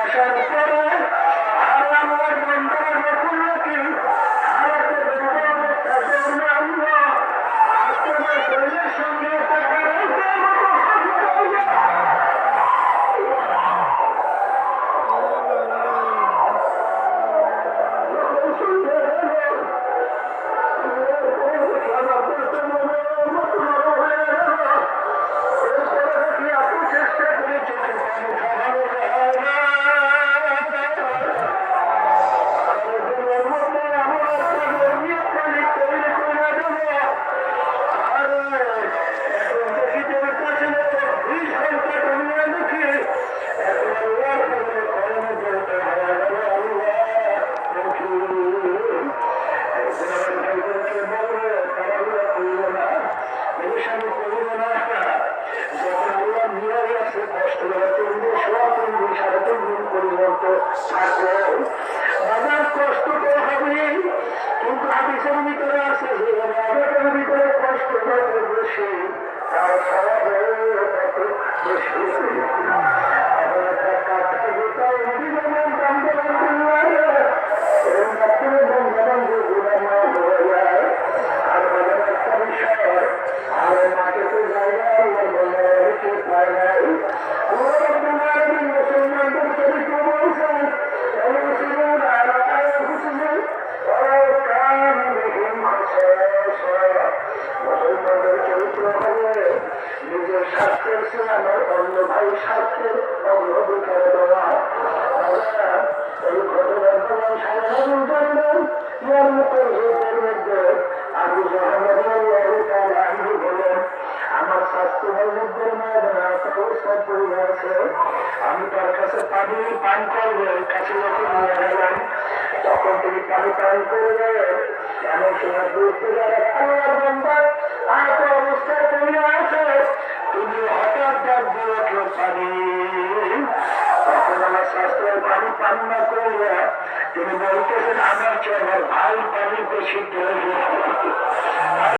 আসার পরে আর আমার বন্ধুরা বকুলকে হারাতে তোমার শরীরের সঙ্গে বাবার কষ্ট তো হবে, কিন্তু হাদিসের ভিতরে আছে যে বাবার ভিতরে কষ্ট যত বেশি তার স্বভাব বেশি। নিজের স্বার্থের আমার অন্য ভাই স্বার্থের অগ্রাধিকার দেওয়া। এই ঘটনার প্রমাণ সাধারণ জানবেন মধ্যে আবু জাহাঙ্গীর বলেন আমার স্বাস্থ্য যুদ্ধের মধ্যে আছে, আমি তার কাছে পানি পান করবো, কাছে যখন নিয়ে গেলাম তখন তিনি পানি পান করে গেলেন। এমন সময় দূর থেকে অবস্থায় পড়ে আছে, তিনি হঠাৎ ডাক দিয়ে পানি। তখন আমার স্বাস্থ্যের পানি পান না করলে তিনি বলতেছেন আমার চেয়ে আমার ভাই পানি বেশি প্রয়োজন।